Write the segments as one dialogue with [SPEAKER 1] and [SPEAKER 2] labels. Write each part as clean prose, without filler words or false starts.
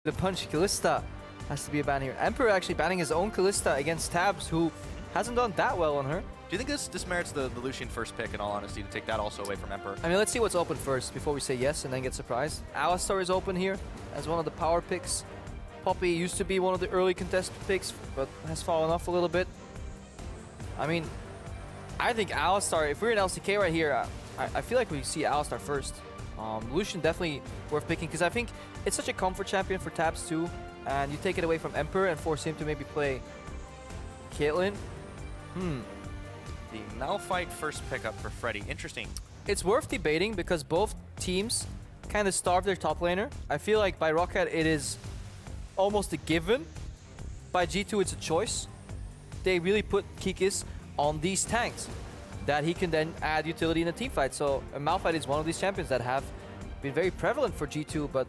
[SPEAKER 1] The punch Kalista has to be a ban here. Emperor actually banning his own Kalista against Tabs, who hasn't done that well on her.
[SPEAKER 2] Do you think this merits the Lucian first pick, in all honesty, to take that also away from Emperor?
[SPEAKER 1] I mean, let's see what's open first before we say yes and then get surprised. Alistar is open here as one of the power picks. Poppy used to be one of the early contested picks, but has fallen off a little bit. I mean, I think Alistar, if we're in LCK right here, I feel like we see Alistar first. Lucian definitely worth picking, because I think it's such a comfort champion for Tabs too, and you take it away from Emperor and force him to maybe play Caitlyn.
[SPEAKER 2] The Malphite first pickup for Freddy. Interesting.
[SPEAKER 1] It's worth debating because both teams kind of starve their top laner. I feel like by ROCCAT it is almost a given. By G2 it's a choice. They really put Kikis on these tanks that he can then add utility in a team fight. So Malphite is one of these champions that have been very prevalent for G2, but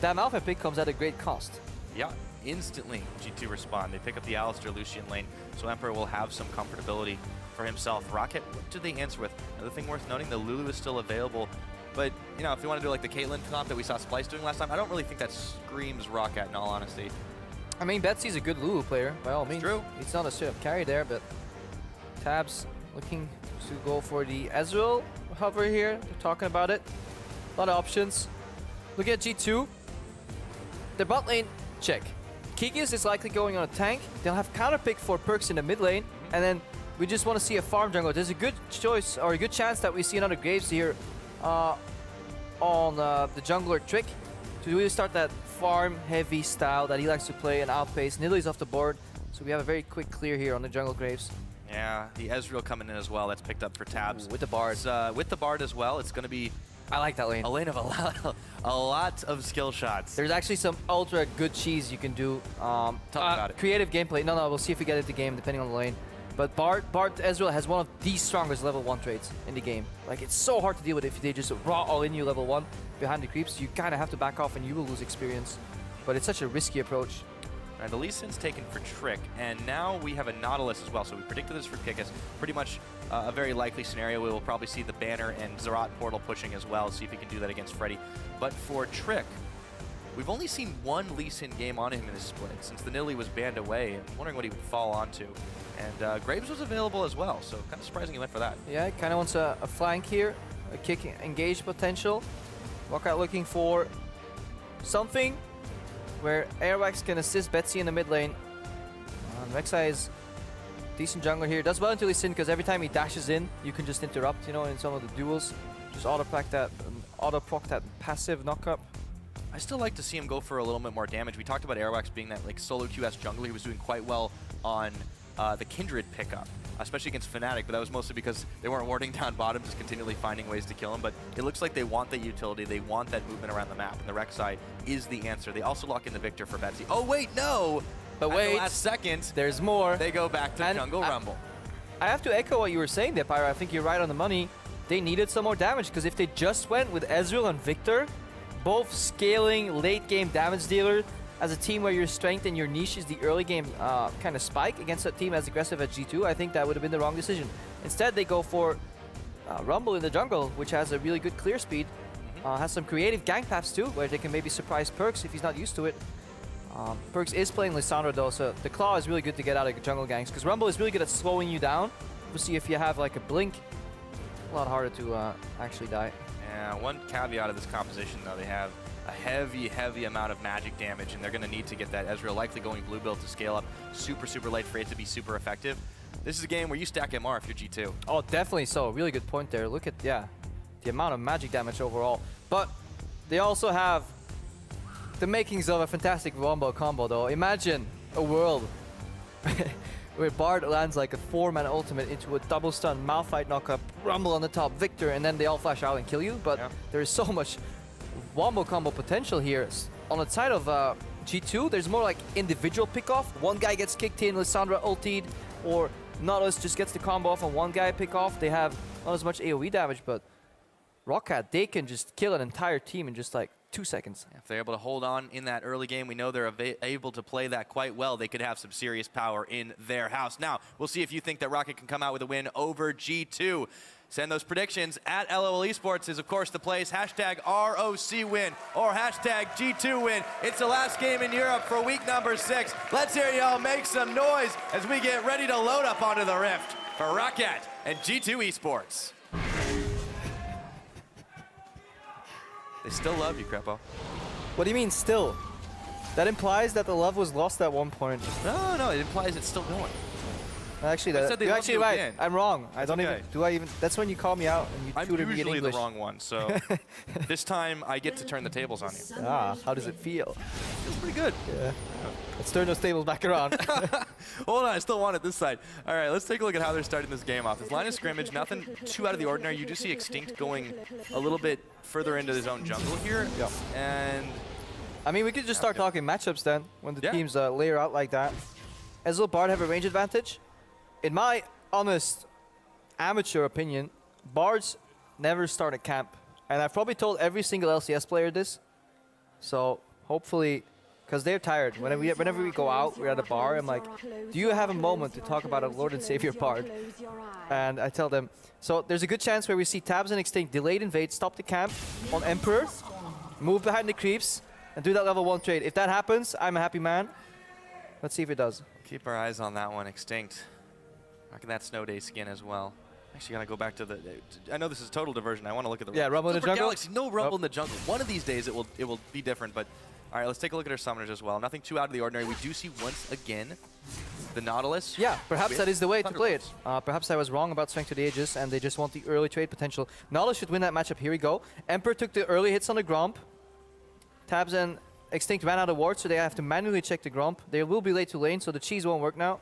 [SPEAKER 1] that Malphite pick comes at a great cost.
[SPEAKER 2] Yeah, instantly G2 respond. They pick up the Alistar Lucian lane, so Emperor will have some comfortability for himself. ROCCAT, what do they answer with? Another thing worth noting, the Lulu is still available, but you know, if you want to do like the Caitlyn comp that we saw Splice doing last time, I don't really think that screams ROCCAT in all honesty.
[SPEAKER 1] I mean, Betsy's a good Lulu player, by all means.
[SPEAKER 2] True.
[SPEAKER 1] He's not a straight up carry there, but Tabs looking to go for the Ezreal hover here. They're talking about it. A lot of options. Look at G2. Their bot lane, check. Kikis is likely going on a tank. They'll have counter pick for perks in the mid lane, and then we just want to see a farm jungle. There's a good choice, or a good chance that we see another Graves here on the jungler trick to really start that farm-heavy style that he likes to play and outpace. Nidalee is off the board, so we have a very quick clear here on the jungle Graves.
[SPEAKER 2] Yeah, the Ezreal coming in as well. That's picked up for Tabs.
[SPEAKER 1] Ooh, with the Bard.
[SPEAKER 2] With the Bard as well, it's going to be
[SPEAKER 1] I like that lane.
[SPEAKER 2] a lane of a lot of skill shots.
[SPEAKER 1] There's actually some ultra good cheese you can do.
[SPEAKER 2] Tell me about it.
[SPEAKER 1] Creative gameplay. No, we'll see if we get it the game depending on the lane. But Bard Ezreal has one of the strongest level 1 traits in the game. Like, it's so hard to deal with if they just raw all in you level 1 behind the creeps. You kind of have to back off and you will lose experience. But it's such a risky approach.
[SPEAKER 2] All right, the Lee Sin's taken for Trick, and now we have a Nautilus as well. So we predicted this for Kikis. Pretty much a very likely scenario. We will probably see the Banner and Zerat portal pushing as well. See if he can do that against Freddy. But for Trick, we've only seen one Lee Sin game on him in this split since the Nidalee was banned away. I'm wondering what he would fall onto. And Graves was available as well, so kind of surprising he went for that.
[SPEAKER 1] Yeah, he kind of wants a flank here, a kick engage potential. ROCCAT looking for something where Airwax can assist Betsy in the mid lane. Rek'Sai is decent jungler here. Does well until he's in, because every time he dashes in, you can just interrupt, you know, in some of the duels. Just auto-proc that passive knock-up.
[SPEAKER 2] I still like to see him go for a little bit more damage. We talked about Airwax being that like solo QS jungler. He was doing quite well on the Kindred pickup, especially against Fnatic, but that was mostly because they weren't warding down bottom, just continually finding ways to kill him. But it looks like they want that utility, they want that movement around the map, and the Rek'Sai is the answer. They also lock in the Victor for Betsy. Oh wait, no!
[SPEAKER 1] But
[SPEAKER 2] At
[SPEAKER 1] wait,
[SPEAKER 2] the last second,
[SPEAKER 1] there's more.
[SPEAKER 2] they go back to Jungle Rumble.
[SPEAKER 1] I have to echo what you were saying there, Pyro. I think you're right on the money. They needed some more damage, because if they just went with Ezreal and Victor, both scaling late game damage dealer, as a team where your strength and your niche is the early game kind of spike against a team as aggressive as G2, I think that would have been the wrong decision. Instead, they go for Rumble in the jungle, which has a really good clear speed. Has some creative gank paths too, where they can maybe surprise Perks if he's not used to it. Perks is playing Lissandra though, so the Claw is really good to get out of jungle ganks, because Rumble is really good at slowing you down. We'll see if you have like a blink, a lot harder to actually die.
[SPEAKER 2] Yeah, one caveat of this composition though, they have a heavy amount of magic damage, and they're going to need to get that Ezreal likely going blue build to scale up super late for it to be super effective. This is a game where you stack MR if you're G2.
[SPEAKER 1] Oh, definitely so. Really good point there. Look at, yeah, the amount of magic damage overall. But they also have the makings of a fantastic Wombo combo though. Imagine a world where Bard lands like a 4-man ultimate into a double stun, Malphite knockup, Rumble on the top, Victor, and then they all flash out and kill you. But there is so much Wombo combo potential here. On the side of G2, there's more like individual pick-off. One guy gets kicked in, Lissandra ultied, or Nautilus just gets the combo off on one guy pick-off. They have not as much AoE damage, but ROCCAT, they can just kill an entire team in just like 2 seconds.
[SPEAKER 2] If they're able to hold on in that early game, we know they're able to play that quite well. They could have some serious power in their house. Now, we'll see if you think that ROCCAT can come out with a win over G2. Send those predictions at LOL Esports is, of course, the place. Hashtag ROC win or hashtag G2 win. It's the last game in Europe for week number 6. Let's hear y'all make some noise as we get ready to load up onto the Rift for ROCCAT and G2 Esports. They still love you, Crepo.
[SPEAKER 1] What do you mean still? That implies that the love was lost at one point.
[SPEAKER 2] No, it implies it's still going.
[SPEAKER 1] Actually, you're actually right. I'm wrong. I don't even. Do I even? That's when you call me out and you tutor me in English.
[SPEAKER 2] I'm usually the wrong one, so this time I get to turn the tables on you.
[SPEAKER 1] Ah, how does it feel?
[SPEAKER 2] Feels pretty good.
[SPEAKER 1] Yeah. Let's turn those tables back around.
[SPEAKER 2] Hold on, I still want it this side. All right, let's take a look at how they're starting this game off. This line of scrimmage, nothing too out of the ordinary. You do see Extinct going a little bit further into his own jungle here.
[SPEAKER 1] Yeah.
[SPEAKER 2] And
[SPEAKER 1] I mean, we could just start talking matchups then when the teams layer out like that. Ezreal Bard have a range advantage. In my honest amateur opinion, Bards never start a camp. And I've probably told every single LCS player this. So hopefully, because they're tired. Whenever we go out, we're at a bar, I'm like, do you have a moment to talk about a Lord and Savior Bard? And I tell them, so there's a good chance where we see Tabs and Extinct delayed invade, stop the camp on Emperor, move behind the creeps, and do that level 1 trade. If that happens, I'm a happy man. Let's see if it does.
[SPEAKER 2] Keep our eyes on that one, Extinct. Rocking that Snow Day skin as well. Actually, gotta go back to the. I know this is total diversion. I want to look at the.
[SPEAKER 1] Yeah, Rumble in the jungle.
[SPEAKER 2] Galaxy, no Rumble in the jungle. One of these days, it will be different. But all right, let's take a look at our summoners as well. Nothing too out of the ordinary. We do see once again the Nautilus.
[SPEAKER 1] Yeah, perhaps that is the way to play it. Perhaps I was wrong about Strength to the Aegis, and they just want the early trade potential. Nautilus should win that matchup. Here we go. Emperor took the early hits on the Gromp. Tabs and Extinct ran out of wards, so they have to manually check the Gromp. They will be late to lane, so the cheese won't work now.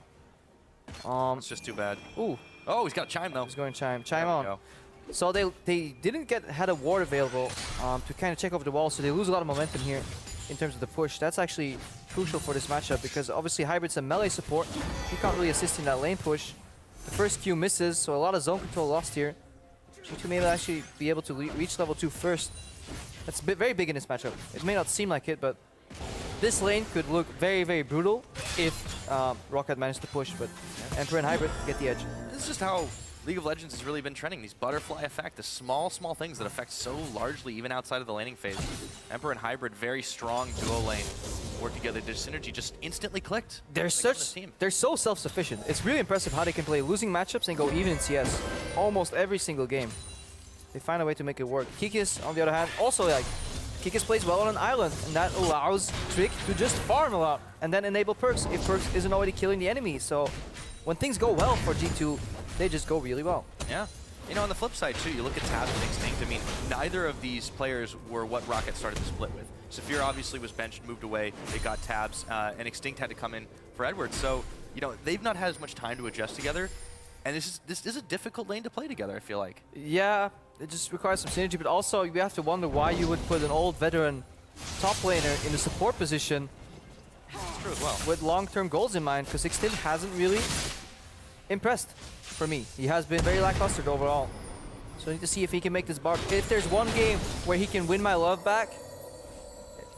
[SPEAKER 2] It's just too bad.
[SPEAKER 1] Ooh.
[SPEAKER 2] Oh, he's got Chime though.
[SPEAKER 1] He's going Chime. Chime on. So they didn't had a ward available to kind of check over the wall, so they lose a lot of momentum here in terms of the push. That's actually crucial for this matchup because obviously Hybrid's a melee support. He can't really assist in that lane push. The first Q misses, so a lot of zone control lost here. G2 may actually be able to reach level 2 first. That's very big in this matchup. It may not seem like it, but this lane could look very, very brutal if ROCCAT managed to push, but Emperor and Hybrid get the edge.
[SPEAKER 2] This is just how League of Legends has really been trending. These butterfly effect, the small things that affect so largely even outside of the laning phase. Emperor and Hybrid, very strong duo lane. Work together, their synergy just instantly clicked.
[SPEAKER 1] They're so self-sufficient. It's really impressive how they can play losing matchups and go even in CS almost every single game. They find a way to make it work. Kikis, on the other hand, also like Kikis plays well on an island, and that allows Trick to just farm a lot and then enable Perks if Perks isn't already killing the enemy. So when things go well for G2, they just go really well.
[SPEAKER 2] Yeah. You know, on the flip side too, you look at Tabs and Extinct. I mean, neither of these players were what ROCCAT started the split with. Saphir obviously was benched, moved away. They got Tabs, and Extinct had to come in for Edwards. So, you know, they've not had as much time to adjust together. And this is a difficult lane to play together, I feel like.
[SPEAKER 1] Yeah, it just requires some synergy, but also you have to wonder why you would put an old veteran top laner in a support position.
[SPEAKER 2] That's true as well.
[SPEAKER 1] With long-term goals in mind, because Extinct hasn't really impressed for me. He has been very lackluster overall. So I need to see if he can make this Bard. If there's one game where he can win my love back,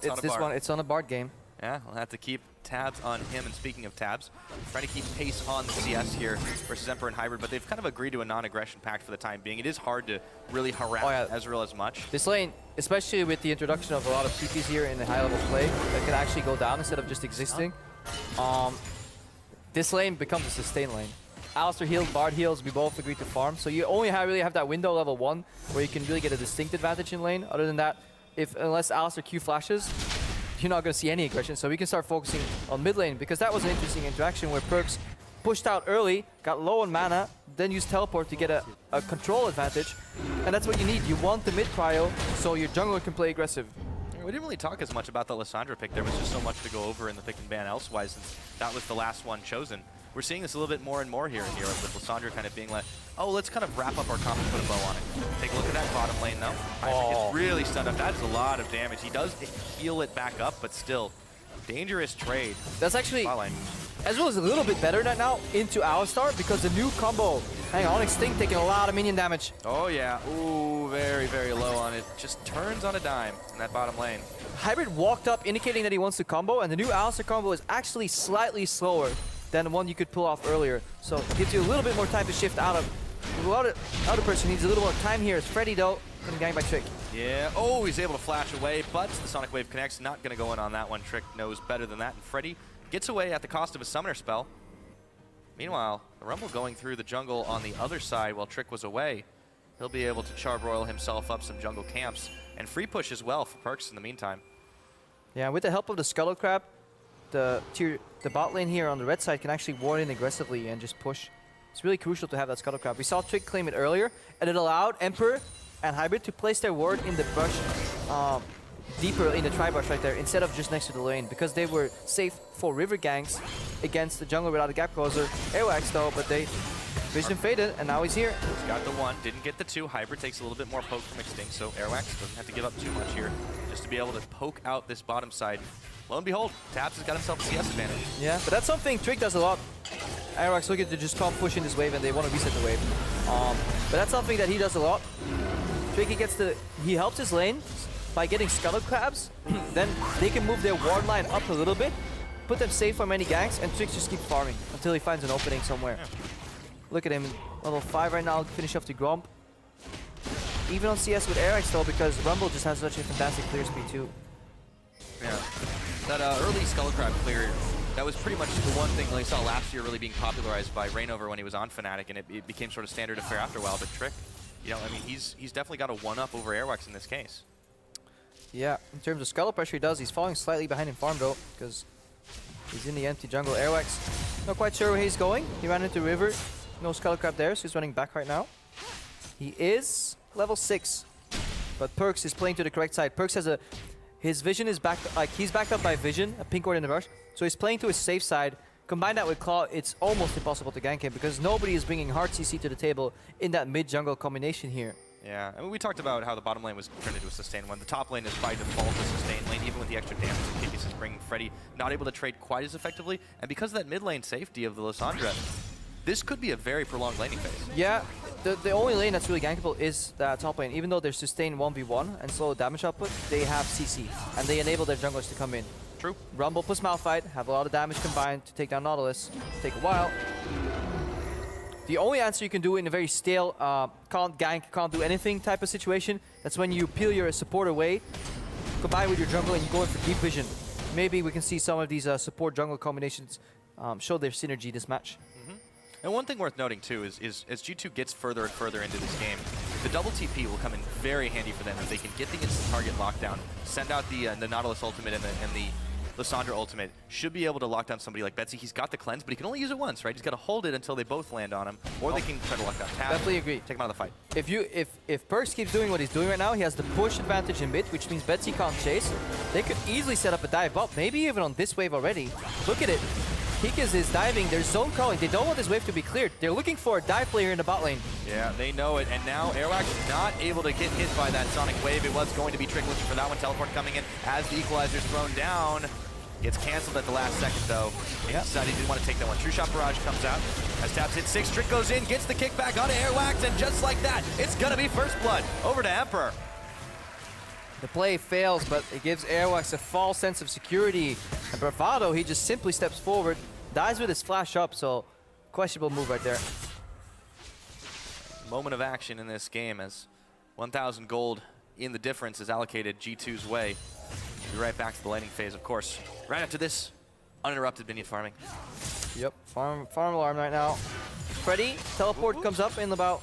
[SPEAKER 1] it's this one. It's on a Bard game.
[SPEAKER 2] Yeah, we'll have to keep tabs on him. And speaking of tabs, trying to keep pace on the CS here versus Emperor and Hybrid, but they've kind of agreed to a non-aggression pact for the time being. It is hard to really harass Ezreal as much.
[SPEAKER 1] This lane, especially with the introduction of a lot of TPs here in the high-level play that can actually go down instead of just existing, this lane becomes a sustain lane. Alistar heals, Bard heals, we both agree to farm. So you only really have that window level 1 where you can really get a distinct advantage in lane. Other than that, unless Alistar Q flashes, you're not going to see any aggression. So we can start focusing on mid lane, because that was an interesting interaction where Perks pushed out early, got low on mana, then used teleport to get a control advantage. And that's what you need. You want the mid prio so your jungler can play aggressive.
[SPEAKER 2] We didn't really talk as much about the Lissandra pick. There was just so much to go over in the pick and ban elsewise, since that was the last one chosen. We're seeing this a little bit more and more here in Europe, with Lissandra kind of being like, oh, let's kind of wrap up our comp and put a bow on it. Take a look at that bottom lane, though. Isaac is really stunned up. That is a lot of damage. He does heal it back up, but still, dangerous trade.
[SPEAKER 1] That's actually, Ezreal is a little bit better right now into Alistar, because the new combo, hang on, Extinct taking a lot of minion damage.
[SPEAKER 2] Oh yeah, ooh, very, very low on it. Just turns on a dime in that bottom lane.
[SPEAKER 1] Hybrid walked up indicating that he wants to combo, and the new Alistar combo is actually slightly slower than the one you could pull off earlier. So it gives you a little bit more time to shift out of. The other person needs a little more time here. It's Freddy though, getting ganked by Trick.
[SPEAKER 2] Yeah, oh, he's able to flash away, but the Sonic Wave connects. Not going to go in on that one. Trick knows better than that, and Freddy gets away at the cost of a summoner spell. Meanwhile, the Rumble going through the jungle on the other side while Trick was away. He'll be able to charbroil himself up some jungle camps, and free push as well for Perks in the meantime.
[SPEAKER 1] Yeah, with the help of the Scuttle Crab, the bot lane here on the red side can actually ward in aggressively and just push. It's really crucial to have that Scuttle Crab. We saw Trick claim it earlier, and it allowed Emperor and Hybrid to place their ward in the bush, deeper in the tri-bush right there, instead of just next to the lane, because they were safe for river ganks against the jungle without a gap closer. Airwax though, but they vision faded, and now he's here.
[SPEAKER 2] He's got the one, didn't get the two. Hybrid takes a little bit more poke from Extinct, so Airwax doesn't have to give up too much here just to be able to poke out this bottom side. Lo and behold, Tabs has got himself a CS advantage.
[SPEAKER 1] Yeah, but that's something Trick does a lot. Airwax looking to just come push in this wave, and they want to reset the wave. But that's something that he does a lot. Trick, he helps his lane by getting Scuttle Crabs. Then they can move their ward line up a little bit, put them safe from any ganks, and Trick just keeps farming until he finds an opening somewhere. Yeah. Look at him, level 5 right now, finish off the Gromp. Even on CS with Airx though, because Rumble just has such a fantastic clear speed too.
[SPEAKER 2] Yeah, that early Scuttle Crab clear, that was pretty much the one thing we saw last year really being popularized by Reignover when he was on Fnatic, and it became sort of standard affair after a while. But Trick, you know, I mean, he's definitely got a one-up over Airwax in this case. Yeah,
[SPEAKER 1] in terms of Scuttle pressure he does, he's falling slightly behind in farm though, because he's in the empty jungle. Airwax, not quite sure where he's going. He ran into River, no Scuttle Crab there, so he's running back right now. He is level 6, but Perks is playing to the correct side. Perks has his vision is backed, like he's backed up by vision, a pink ward in the rush, so he's playing to his safe side. Combine that with Claw, it's almost impossible to gank him because nobody is bringing hard CC to the table in that mid-jungle combination here.
[SPEAKER 2] Yeah, I mean, we talked about how the bottom lane was turned into a sustain one. The top lane is by default a sustain lane, even with the extra damage that Kikis is bringing. Freddy not able to trade quite as effectively, and because of that mid lane safety of the Lissandra, this could be a very prolonged laning phase.
[SPEAKER 1] Yeah, the only lane that's really gankable is the top lane. Even though they're sustained 1v1 and slow damage output, they have CC, and they enable their junglers to come in.
[SPEAKER 2] True.
[SPEAKER 1] Rumble plus Malphite have a lot of damage combined to take down Nautilus. Take a while. The only answer you can do in a very stale, can't gank, can't do anything type of situation, that's when you peel your support away, combine with your jungle, and you go in for deep vision. Maybe we can see some of these support jungle combinations show their synergy this match.
[SPEAKER 2] And one thing worth noting too is as G2 gets further and further into this game, the double TP will come in very handy for them if they can get the instant target lockdown, send out the Nautilus ultimate and the Lissandra ultimate, should be able to lock down somebody like Betsy. He's got the cleanse, but he can only use it once, right? He's got to hold it until they both land on him, or they can try to lock down Tab.
[SPEAKER 1] Definitely agree.
[SPEAKER 2] Take him out of the fight.
[SPEAKER 1] If Perks keeps doing what he's doing right now, he has the push advantage in mid, which means Betsy can't chase. They could easily set up a dive bot, maybe even on this wave already. Look at it. Kikas is diving, they're zone calling, they don't want this wave to be cleared. They're looking for a dive player in the bot lane.
[SPEAKER 2] Yeah, they know it, and now Airwax not able to get hit by that Sonic Wave. It was going to be Trick looking for that one. Teleport coming in as the Equalizer's thrown down. Gets canceled at the last second though. He decided he didn't want to take that one. True Shot Barrage comes out. As Tabs hits 6, Trick goes in, gets the kickback onto Airwax, and just like that, it's gonna be first blood. Over to Emperor.
[SPEAKER 1] The play fails, but it gives Airwax a false sense of security. And Bravado, he just simply steps forward, dies with his flash up, so questionable move right there.
[SPEAKER 2] Moment of action in this game as 1,000 gold in the difference is allocated G2's way. We'll be right back to the laning phase, of course. Right after this, uninterrupted minion farming.
[SPEAKER 1] Yep, farm alarm right now. Freddy, teleport comes up in about,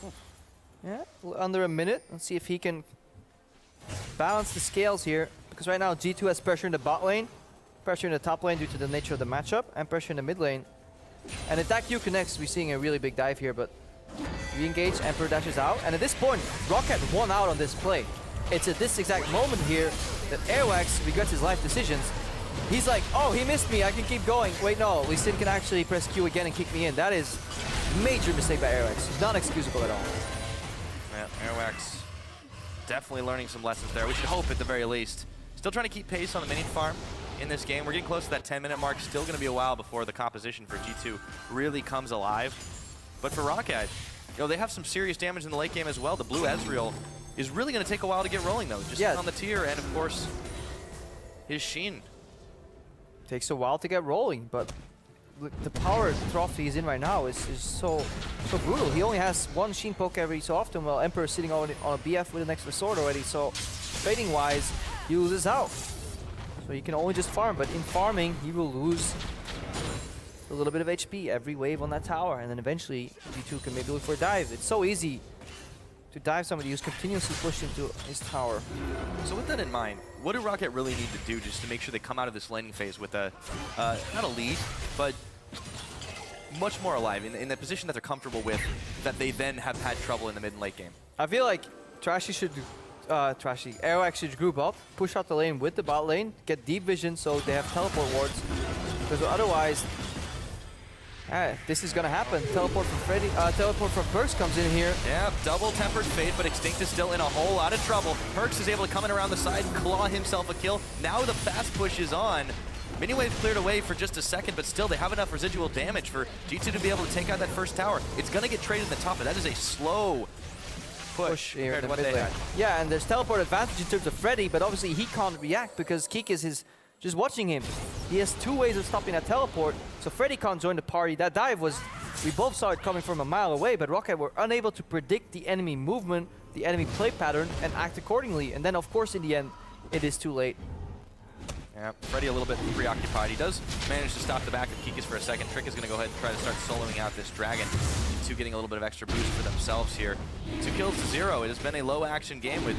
[SPEAKER 1] under a minute. Let's see if he can balance the scales here, because right now G2 has pressure in the bot lane, pressure in the top lane due to the nature of the matchup, and pressure in the mid lane. And if that Q connects, we're seeing a really big dive here, but re-engage, Emperor dashes out, and at this point, ROCCAT won out on this play. It's at this exact moment here that Airwax regrets his life decisions. He's like, oh, he missed me, I can keep going. Wait, no, Lee Sin can actually press Q again and kick me in. That is a major mistake by Airwax. Not excusable at all.
[SPEAKER 2] Yeah, Airwax definitely learning some lessons there. We should hope at the very least. Still trying to keep pace on the minion farm in this game. We're getting close to that 10-minute mark. Still going to be a while before the composition for G2 really comes alive. But for ROCCAT, you know, they have some serious damage in the late game as well. The blue Ezreal is really going to take a while to get rolling though. Just on the tier, and of course, his Sheen.
[SPEAKER 1] Takes a while to get rolling, but the power trough he's in right now is so brutal. He only has one Sheen poke every so often, while Emperor is sitting on a BF with an extra sword already. So trading wise, he loses out. So he can only just farm, but in farming, he will lose a little bit of HP every wave on that tower, and then eventually G2 can maybe look for a dive. It's so easy to dive somebody who's continuously pushed into his tower.
[SPEAKER 2] So with that in mind, what do ROCCAT really need to do just to make sure they come out of this laning phase with a, not a lead, but much more alive, in the position that they're comfortable with, that they then have had trouble in the mid and late game?
[SPEAKER 1] I feel like Aerox should group up, push out the lane with the bot lane, get deep vision so they have teleport wards, because otherwise, this is gonna happen. Teleport from Perks comes in here.
[SPEAKER 2] Yeah, double tempered fate, but Extinct is still in a whole lot of trouble. Perks is able to come in around the side, claw himself a kill. Now the fast push is on. Miniwave's cleared away for just a second, but still they have enough residual damage for G2 to be able to take out that first tower. It's gonna get traded in the top, but that is a slow push
[SPEAKER 1] here
[SPEAKER 2] compared to what
[SPEAKER 1] mid
[SPEAKER 2] they
[SPEAKER 1] lane.
[SPEAKER 2] had.
[SPEAKER 1] Yeah, and there's teleport advantage in terms of Freddy, but obviously he can't react because Kikis is just watching him. He has two ways of stopping that teleport, so Freddy can't join the party. That dive was, we both saw it coming from a mile away, but ROCCAT were unable to predict the enemy movement, the enemy play pattern, and act accordingly. And then, of course, in the end, it is too late.
[SPEAKER 2] Yeah, Freddy a little bit preoccupied. He does manage to stop the back of Kikis for a second. Trick is going to go ahead and try to start soloing out this dragon. G2 getting a little bit of extra boost for themselves here. 2 kills to 0. It has been a low-action game with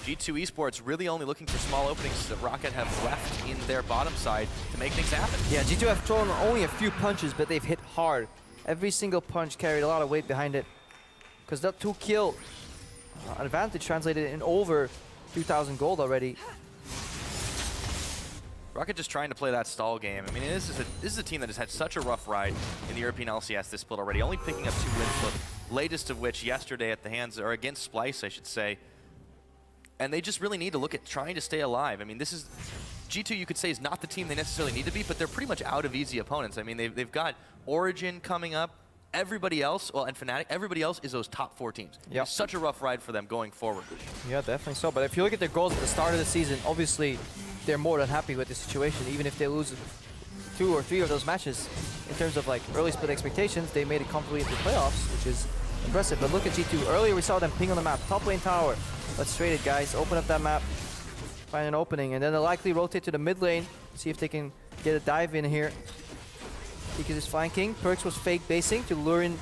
[SPEAKER 2] G2 Esports really only looking for small openings that ROCCAT have left in their bottom side to make things happen.
[SPEAKER 1] Yeah, G2 have thrown only a few punches, but they've hit hard. Every single punch carried a lot of weight behind it. Because that 2-kill advantage translated in over 2,000 gold already.
[SPEAKER 2] ROCCAT just trying to play that stall game. I mean, this is a team that has had such a rough ride in the European LCS this split already, only picking up 2 wins, the latest of which yesterday at the hands, or against Splice, I should say. And they just really need to look at trying to stay alive. I mean, this is, G2 you could say is not the team they necessarily need to be, but they're pretty much out of easy opponents. I mean, they've got Origin coming up. Everybody else, well, and Fnatic, everybody else is those top 4 teams.
[SPEAKER 1] Yep.
[SPEAKER 2] It's such a rough ride for them going forward.
[SPEAKER 1] Yeah, definitely so. But if you look at their goals at the start of the season, obviously they're more than happy with the situation. Even if they lose 2 or 3 of those matches, in terms of like early split expectations, they made it comfortably into the playoffs, which is impressive. But look at G2. Earlier we saw them ping on the map, top lane tower. Let's trade it, guys. Open up that map, find an opening, and then they'll likely rotate to the mid lane, see if they can get a dive in here. Kikis is flanking. Perks was fake basing to lure in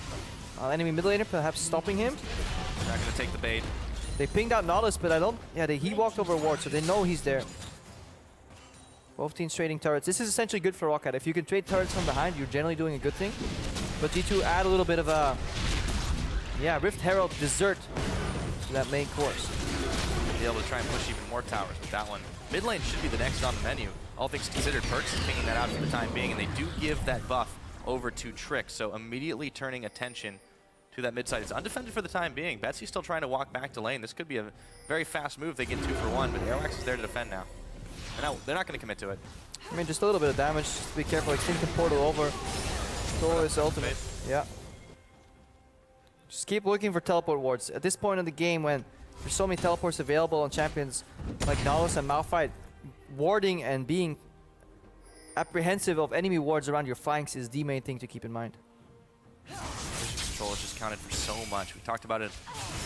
[SPEAKER 1] enemy mid laner, perhaps stopping him.
[SPEAKER 2] Not going to take the bait.
[SPEAKER 1] They pinged out Nautilus, but I don't... Yeah, he walked over a ward, so they know he's there. Both teams trading turrets. This is essentially good for ROCCAT. If you can trade turrets from behind, you're generally doing a good thing. But G2 add a little bit of a... Yeah, Rift Herald dessert to that main course.
[SPEAKER 2] Be able to try and push even more towers with that one. Mid lane should be the next on the menu. All things considered, Perks is pinging that out for the time being, and they do give that buff over to Trick, so immediately turning attention to that mid side. It's undefended for the time being. Betsy's still trying to walk back to lane. This could be a very fast move. They get 2 for 1, but Aerox is there to defend now. They're not going to commit to it.
[SPEAKER 1] I mean, just a little bit of damage. Just be careful. Extinct the portal over. Throw his ultimate. Yeah. Just keep looking for teleport wards. At this point in the game, when there's so many teleports available on champions like Nautilus and Malphite, warding and being apprehensive of enemy wards around your flanks is the main thing to keep in mind.
[SPEAKER 2] Vision control is just counted for so much. We talked about it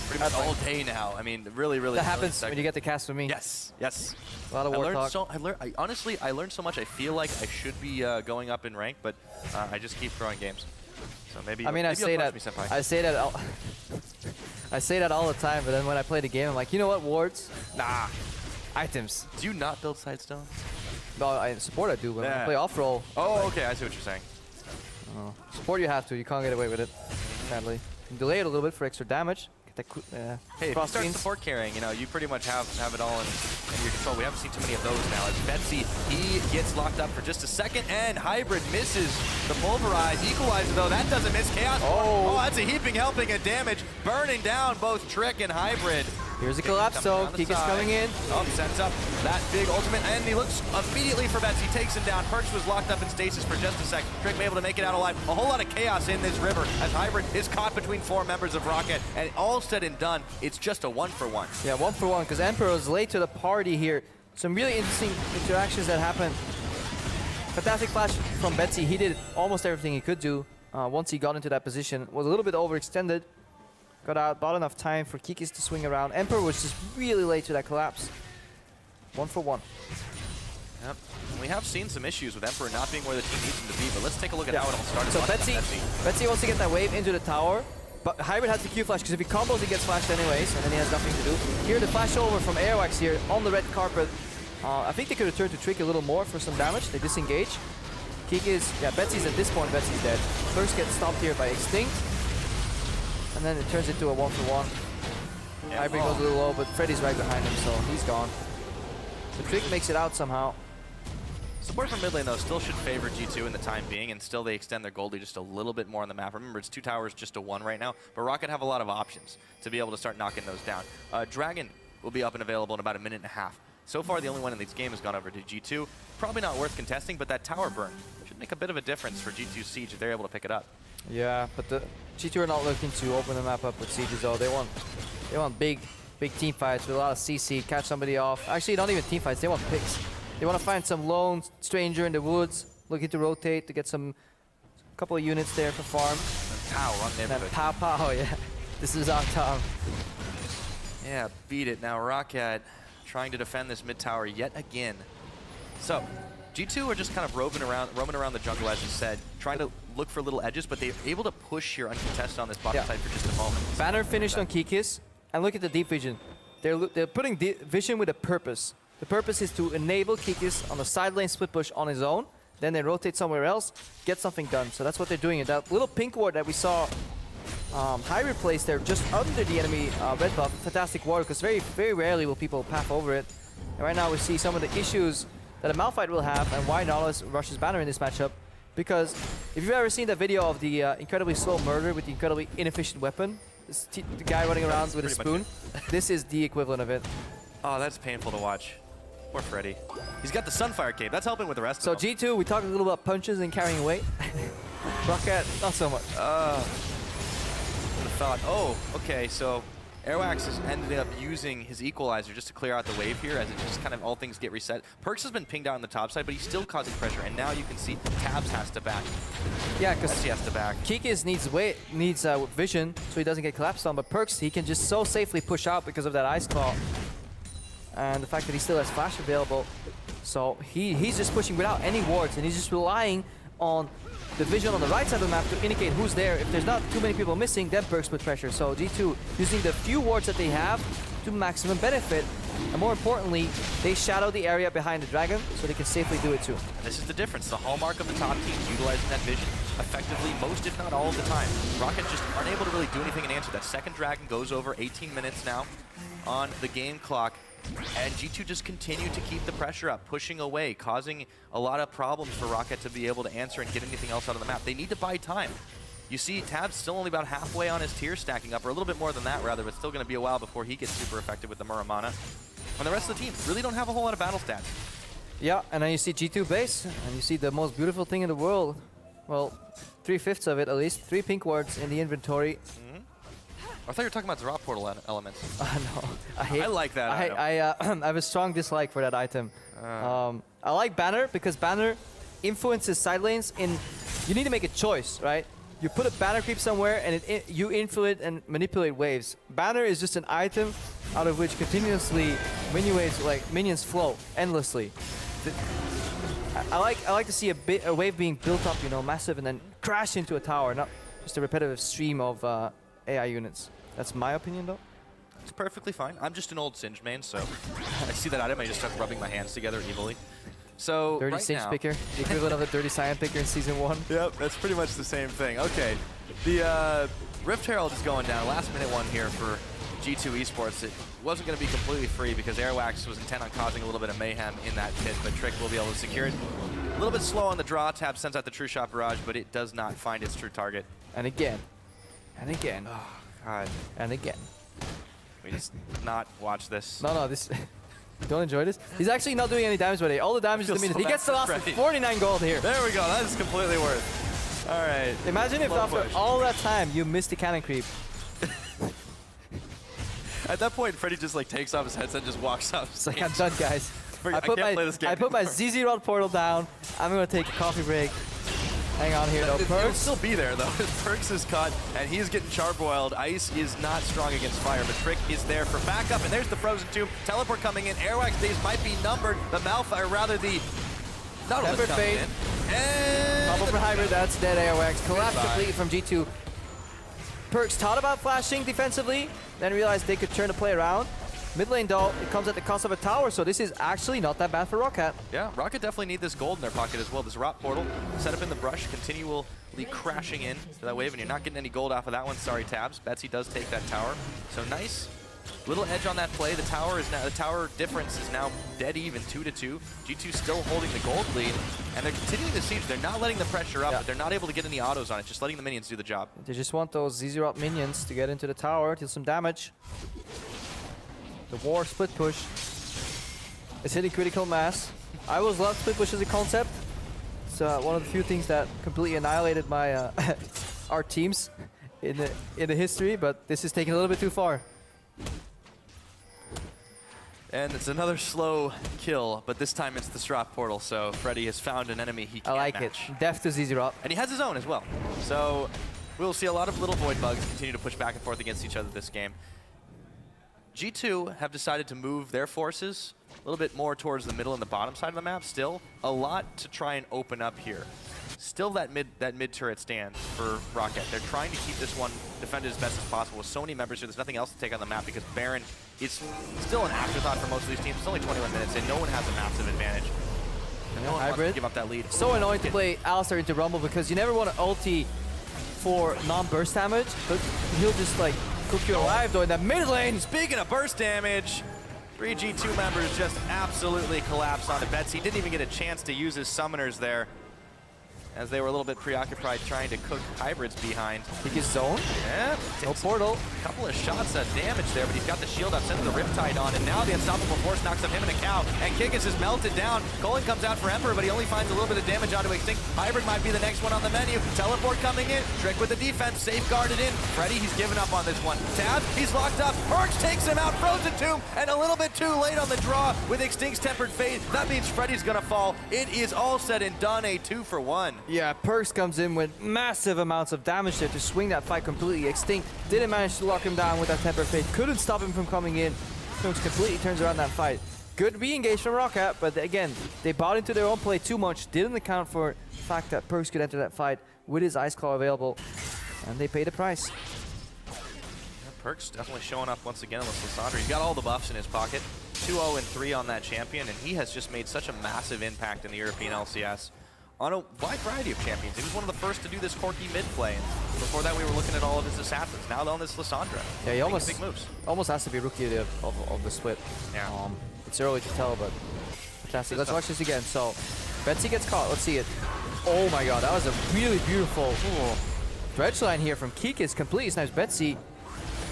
[SPEAKER 2] pretty much all day now. I mean, really.
[SPEAKER 1] That happens when you get the cast with me.
[SPEAKER 2] Yes, yes.
[SPEAKER 1] A lot of war talk.
[SPEAKER 2] Honestly, I learned so much. I feel like I should be going up in rank, but I just keep throwing games. So maybe.
[SPEAKER 1] I mean, I say that all the time, but then when I play the game, I'm like, you know what, wards? Nah. Items.
[SPEAKER 2] Do you not build Sidestone?
[SPEAKER 1] No, I support I do, but when I play off-roll...
[SPEAKER 2] Oh, okay, I see what you're saying.
[SPEAKER 1] Support you have to, you can't get away with it, sadly. You can delay it a little bit for extra damage. Get that,
[SPEAKER 2] hey, if you start support carrying, you know, you pretty much have it all in your control. We haven't seen too many of those now. As Betsy, he gets locked up for just a second, and Hybrid misses the Pulverize. Equalizer, though, that doesn't miss. Chaos. Oh, that's a heaping helping of damage, burning down both Trick and Hybrid.
[SPEAKER 1] Here's a collapse, so Kika's coming in.
[SPEAKER 2] Oh, sets up that big ultimate, and he looks immediately for Betsy, takes him down. Perks was locked up in stasis for just a sec. Trick able to make it out alive. A whole lot of chaos in this river as Hybrid is caught between 4 members of ROCCAT, and all said and done, it's just a 1-for-1.
[SPEAKER 1] Yeah, 1-for-1, because Emperor is late to the party here. Some really interesting interactions that happen. Fantastic flash from Betsy. He did almost everything he could do once he got into that position. Was a little bit overextended. Got out, bought enough time for Kikis to swing around. Emperor was just really late to that collapse. 1 for 1.
[SPEAKER 2] Yep. We have seen some issues with Emperor not being where the team needs him to be, but let's take a look at how it all started.
[SPEAKER 1] So Betsy wants to get that wave into the tower, but Hybrid has the Q flash because if he combos, he gets flashed anyways, and then he has nothing to do. Here, the flash over from Airwax here on the red carpet. I think they could have turned to Trick a little more for some damage. They disengage. Kikis, yeah, Betsy's at this point, Betsy's dead. First gets stopped here by Extinct, and then it turns into a 1 for 1.
[SPEAKER 2] Yeah.
[SPEAKER 1] Hybrid goes a little low, but Freddy's right behind him, so he's gone. So Trick makes it out somehow.
[SPEAKER 2] Support from mid lane, though, still should favor G2 in the time being, and still they extend their Goldie just a little bit more on the map. Remember, it's 2 towers, just a 1 right now, but ROCCAT have a lot of options to be able to start knocking those down. Dragon will be up and available in about a minute and a half. So far, the only one in this game has gone over to G2. Probably not worth contesting, but that tower burn should make a bit of a difference for G2's Siege if they're able to pick it up.
[SPEAKER 1] Yeah, but the G2 are not looking to open the map up with Sieges, though. They want big team fights with a lot of CC, catch somebody off. Actually, not even team fights, they want picks. They want to find some lone stranger in the woods, looking to rotate to get some couple of units there for farm.
[SPEAKER 2] And Pow on the
[SPEAKER 1] And Pow Pow, yeah. This is our time.
[SPEAKER 2] Yeah, beat it. Now ROCCAT trying to defend this mid tower yet again. So G2 are just kind of roaming around the jungle, as you said, trying to look for little edges, but they're able to push here uncontested on this bottom side for just a moment.
[SPEAKER 1] Banner finished on Kikis, and look at the deep vision. They're putting vision with a purpose. The purpose is to enable Kikis on the side lane split push on his own, then they rotate somewhere else, get something done. So that's what they're doing. And that little pink ward that we saw Hybrid place there just under the enemy red buff, fantastic ward, because very rarely will people path over it. And right now we see some of the issues that a Malphite will have and why Nautilus rushes Banner in this matchup. Because if you've ever seen that video of the incredibly slow murder with the incredibly inefficient weapon, the guy running around with a spoon, this is the equivalent of it.
[SPEAKER 2] Oh, that's painful to watch. Poor Freddy. He's got the Sunfire cape. That's helping with the rest
[SPEAKER 1] so
[SPEAKER 2] of them.
[SPEAKER 1] G2, we talked a little about punches and carrying weight. ROCCAT, not so much.
[SPEAKER 2] Thought, oh, okay, so Airwax has ended up using his equalizer just to clear out the wave here as it just kind of all things get reset. Perks has been pinged out on the top side, but he's still causing pressure, and now you can see Tabs has to back.
[SPEAKER 1] Yeah, because
[SPEAKER 2] he has to back.
[SPEAKER 1] Kikis needs vision, so he doesn't get collapsed on, but Perks, he can just so safely push out because of that Ice Claw. And the fact that he still has Flash available. So he's just pushing without any wards, and he's just relying on the vision on the right side of the map to indicate who's there. If there's not too many people missing, then Perks put pressure. So G2 using the few wards that they have to maximum benefit. And more importantly, they shadow the area behind the dragon so they can safely do it too.
[SPEAKER 2] This is the difference. The hallmark of the top teams utilizing that vision effectively most, if not all of the time. ROCCAT just aren't able to really do anything in answer. That second dragon goes over 18 minutes now on the game clock. And G2 just continue to keep the pressure up, pushing away, causing a lot of problems for ROCCAT to be able to answer and get anything else out of the map. They need to buy time. You see Tab's still only about halfway on his tier stacking up, or a little bit more than that rather, but still going to be a while before he gets super effective with the Muramana. And the rest of the team really don't have a whole lot of battle stats.
[SPEAKER 1] Yeah, and then you see G2 base, and you see the most beautiful thing in the world. Well, 3/5 of it at least, 3 pink wards in the inventory.
[SPEAKER 2] I thought you were talking about Zerot portal elements.
[SPEAKER 1] No,
[SPEAKER 2] I like that.
[SPEAKER 1] I have a strong dislike for that item. I like Banner because Banner influences side lanes in. You need to make a choice, right? You put a Banner creep somewhere and you influence and manipulate waves. Banner is just an item out of which continuously minions flow endlessly. I like to see a wave being built up, you know, massive, and then crash into a tower, not just a repetitive stream of AI units. That's my opinion, though.
[SPEAKER 2] It's perfectly fine. I'm just an old Singed main, so I see that item, I just start rubbing my hands together evilly. So
[SPEAKER 1] Dirty Singed picker, the equivalent of the Dirty Cyan picker in Season 1.
[SPEAKER 2] Yep, that's pretty much the same thing. Okay, the Rift Herald is going down. Last minute one here for G2 Esports. It wasn't going to be completely free because Airwax was intent on causing a little bit of mayhem in that pit, but Trick will be able to secure it. A little bit slow on the draw. Tab sends out the True Shot Barrage, but it does not find its true target.
[SPEAKER 1] And again. And again.
[SPEAKER 2] Oh, God.
[SPEAKER 1] And again.
[SPEAKER 2] We just not watch this.
[SPEAKER 1] No, this... Don't enjoy this. He's actually not doing any damage with it. All the damage is the minute. He gets the last 49 gold here.
[SPEAKER 2] There we go. That is completely worth. All right.
[SPEAKER 1] Imagine if after all that time you missed the cannon creep.
[SPEAKER 2] At that point, Freddy just like takes off his headset and just walks off.
[SPEAKER 1] It's like, I'm done, guys.
[SPEAKER 2] I can't play this game
[SPEAKER 1] I put my
[SPEAKER 2] anymore.
[SPEAKER 1] ZZ Rod portal down. I'm gonna take a coffee break. Hang on here, though.
[SPEAKER 2] It'll
[SPEAKER 1] Perks.
[SPEAKER 2] still be there, though. Perks is caught, and he's getting charbroiled. Ice is not strong against fire, but Trick is there for backup, and there's the Frozen Tomb. Teleport coming in. Airwax days might be numbered. The Malphite, or rather the Nautilus
[SPEAKER 1] Tempered
[SPEAKER 2] coming
[SPEAKER 1] Fate.
[SPEAKER 2] in. And
[SPEAKER 1] Bubble for Hybrid, that's dead Airwax. Collapse
[SPEAKER 2] Goodbye.
[SPEAKER 1] completely from G2. Perks thought about flashing defensively, then realized they could turn the play around. Mid lane though, it comes at the cost of a tower, so this is actually not that bad for ROCCAT.
[SPEAKER 2] Yeah, ROCCAT definitely need this gold in their pocket as well. This Rot Portal set up in the brush, continually crashing in to that wave, and you're not getting any gold off of that one. Sorry, Tabs. Betsy does take that tower. So nice little edge on that play. The tower difference is now dead even, 2-2. G2 still holding the gold lead, and they're continuing the siege. They're not letting the pressure up, but they're not able to get any autos on it, just letting the minions do the job.
[SPEAKER 1] They just want those ZZ Rot minions to get into the tower, deal some damage. The war split push is hitting critical mass. I always loved split push as a concept. It's one of the few things that completely annihilated my our teams in the history, but this is taking a little bit too far.
[SPEAKER 2] And it's another slow kill, but this time it's the Strop Portal, so Freddy has found an enemy he can't match.
[SPEAKER 1] It. Death to ZZ Rot.
[SPEAKER 2] And he has his own as well. So we'll see a lot of little Void Bugs continue to push back and forth against each other this game. G2 have decided to move their forces a little bit more towards the middle and the bottom side of the map. Still, a lot to try and open up here. Still that mid turret stands for ROCCAT. They're trying to keep this one defended as best as possible. With so many members here, there's nothing else to take on the map because Baron is still an afterthought for most of these teams. It's only 21 minutes and no one has a massive advantage. And no one wants to give up that lead.
[SPEAKER 1] So annoying to play Alistar into Rumble because you never want to ulti for non-burst damage, but he'll just like cook you alive though in that mid lane.
[SPEAKER 2] Speaking of burst damage, 3 G2 members just absolutely collapsed onto Betsy. Didn't even get a chance to use his summoners there, as they were a little bit preoccupied trying to cook hybrids behind.
[SPEAKER 1] Pick his zone.
[SPEAKER 2] Yeah,
[SPEAKER 1] No portal.
[SPEAKER 2] a couple of shots of damage there, but he's got the shield up, sends the Riptide on, and now the Unstoppable Force knocks up him and a cow, and Kikis is melted down. Colin comes out for Emperor, but he only finds a little bit of damage onto Extinct. Hybrid might be the next one on the menu. Teleport coming in, Trick with the defense, safeguarded in. Freddy, he's given up on this one. Tab, he's locked up. Perks takes him out, Frozen Tomb, and a little bit too late on the draw with Extinct's Tempered Fate. That means Freddy's gonna fall. It is all said and done, a 2-for-1.
[SPEAKER 1] Yeah, Perks comes in with massive amounts of damage there to swing that fight completely. Extinct didn't manage to lock him down with that Temper Fate. Couldn't stop him from coming in. Which completely turns around that fight. Good re-engage from ROCCAT, but again, they bought into their own play too much. Didn't account for the fact that Perks could enter that fight with his Ice Claw available. And they paid the price.
[SPEAKER 2] Yeah, Perks definitely showing up once again with Lissandra. He's got all the buffs in his pocket. 2-0-3 on that champion, and he has just made such a massive impact in the European LCS. On a wide variety of champions. He was one of the first to do this quirky mid play. And before that, we were looking at all of his assassins. Now on this Lissandra.
[SPEAKER 1] Yeah, he almost
[SPEAKER 2] big moves.
[SPEAKER 1] Almost has to be rookie of the split.
[SPEAKER 2] Yeah.
[SPEAKER 1] It's early to tell, but fantastic. Let's watch this again. So, Betsy gets caught. Let's see it. Oh my god, that was a really beautiful dredge line here from Kikis. Completely snipes Betsy.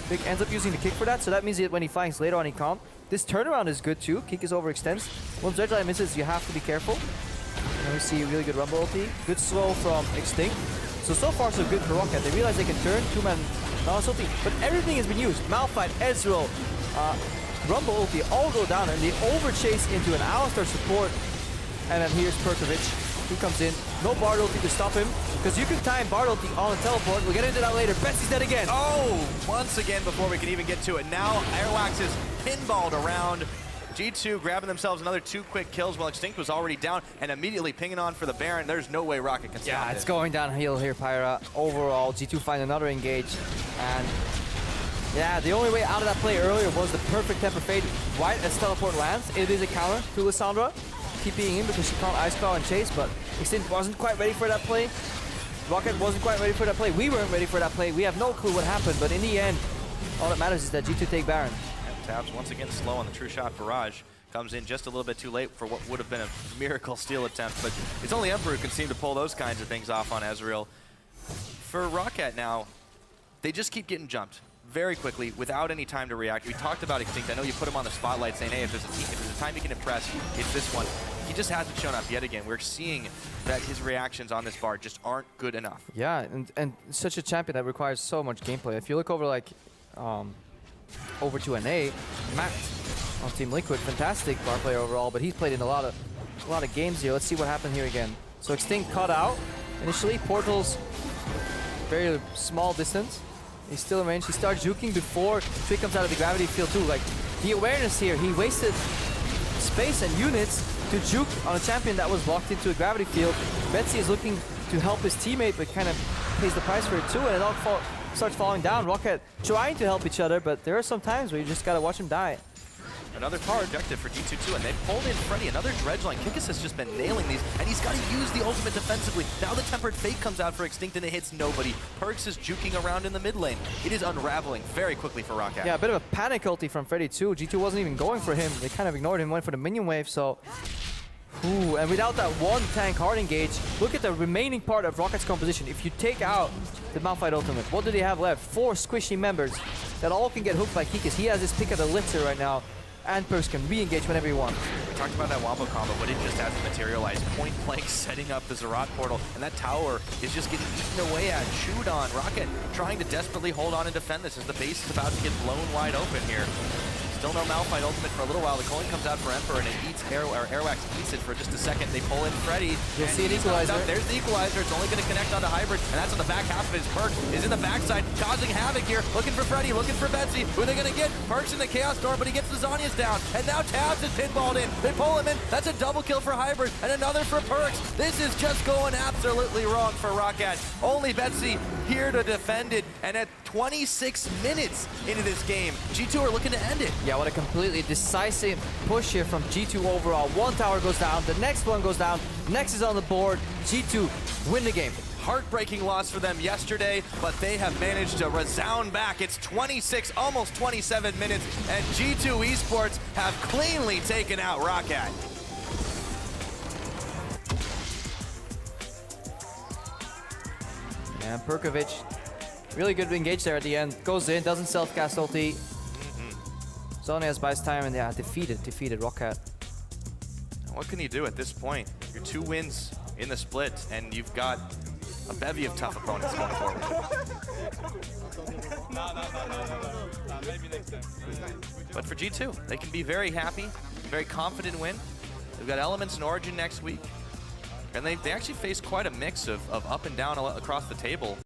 [SPEAKER 1] Vic ends up using the kick for that, so that means that when he flanks later on, he can't. This turnaround is good too. Kikis overextends. Once dredge line misses, you have to be careful. And we see a really good Rumble ulti. Good slow from Extinct. So far so good for ROCCAT. They realize they can turn two-man Nautilus ulti, but everything has been used. Malphite, Ezreal, Rumble ulti all go down, and they overchase into an Alistar support. And then here's Perkovic. He comes in. No Bard ulti to stop him, because you can time Bard ulti on a teleport. We'll get into that later. Betsy's dead again.
[SPEAKER 2] Oh, once again before we can even get to it. Now Airwax is pinballed around. G2 grabbing themselves another 2 quick kills while Extinct was already down and immediately pinging on for the Baron. There's no way ROCCAT can stop
[SPEAKER 1] Yeah,
[SPEAKER 2] it.
[SPEAKER 1] it's going downhill here, Pyra. Overall, G2 find another engage. And yeah, the only way out of that play earlier was the perfect Temper Fade. Right as teleport lands, it is a counter to Lissandra. Keeping in because she can't Ice Claw and chase, but Extinct wasn't quite ready for that play. ROCCAT wasn't quite ready for that play. We weren't ready for that play. We have no clue what happened, but in the end, all that matters is that G2 take Baron.
[SPEAKER 2] Tabs once again slow on the True Shot barrage. Comes in just a little bit too late for what would have been a miracle steal attempt, but it's only Emperor who can seem to pull those kinds of things off on Ezreal. For ROCCAT now, they just keep getting jumped very quickly without any time to react. We talked about Extinct. I know you put him on the spotlight saying, hey, if there's a time he can impress, it's this one. He just hasn't shown up yet again. We're seeing that his reactions on this bar just aren't good enough.
[SPEAKER 1] Yeah, and such a champion that requires so much gameplay. If you look over like over to NA, Matt on Team Liquid. Fantastic bar player overall, but he's played in a lot of games here. Let's see what happened here again. So Extinct cut out initially. Portal's very small distance. He's still in range. He starts juking before Trick comes out of the gravity field too. Like, the awareness here, he wasted space and units to juke on a champion that was locked into a gravity field. Betsy is looking to help his teammate, but kind of pays the price for it too, and it all starts falling down. ROCCAT trying to help each other, but there are some times where you just gotta watch him die.
[SPEAKER 2] Another car objective for G2 too, and they pulled in Freddy. Another dredge line. Kikis has just been nailing these, and he's got to use the ultimate defensively. Now the Tempered Fate comes out for Extinct, and it hits nobody. Perks is juking around in the mid lane. It is unraveling very quickly for ROCCAT.
[SPEAKER 1] Yeah, a bit of a panic ulti from Freddy too. G2 wasn't even going for him. They kind of ignored him, went for the minion wave, so... Ooh, and without that one tank hard engage, look at the remaining part of ROCCAT's composition. If you take out the Malphite ultimate, what do they have left? 4 squishy members that all can get hooked by Kikis. He has his pick of the litter right now, and Perks can re-engage whenever he wants.
[SPEAKER 2] We talked about that wombo combo, but it just hasn't materialized. Point blank setting up the Zerat portal, and that tower is just getting eaten away at, chewed on. ROCCAT trying to desperately hold on and defend this as the base is about to get blown wide open here. Still no Malphite ultimate for a little while. The coin comes out for Emperor, and it eats Airwax eats it for just a second. They pull in Freddy.
[SPEAKER 1] You'll see an equalizer.
[SPEAKER 2] There's the equalizer. It's only going to connect onto Hybrid, and that's on the back half of his Perk. Is in the backside, causing havoc here. Looking for Freddy, looking for Betsy. Who are they going to get? Perk's in the Chaos Storm, but he gets the Zhonya's down. And now Tabs is pinballed in. They pull him in. That's a double kill for Hybrid, and another for Perks. This is just going absolutely wrong for ROCCAT. Only Betsy here to defend it, and at 26 minutes into this game, G2 are looking to end it.
[SPEAKER 1] Yeah, what a completely decisive push here from G2 overall. One tower goes down, the next one goes down, next is on the board. G2 win the game.
[SPEAKER 2] Heartbreaking loss for them yesterday, but they have managed to resound back. It's 26, almost 27 minutes, and G2 Esports have cleanly taken out ROCCAT.
[SPEAKER 1] And Perkovic, really good engage there at the end. Goes in, doesn't self-cast ulti. Zhonya's buys time, and yeah, defeated ROCCAT.
[SPEAKER 2] What can you do at this point? Your 2 wins in the split, and you've got a bevy of tough opponents going forward.
[SPEAKER 3] Maybe next time.
[SPEAKER 2] But for G2, they can be very happy, very confident win. They've got Elements and Origin next week. And they actually face quite a mix of up and down across the table.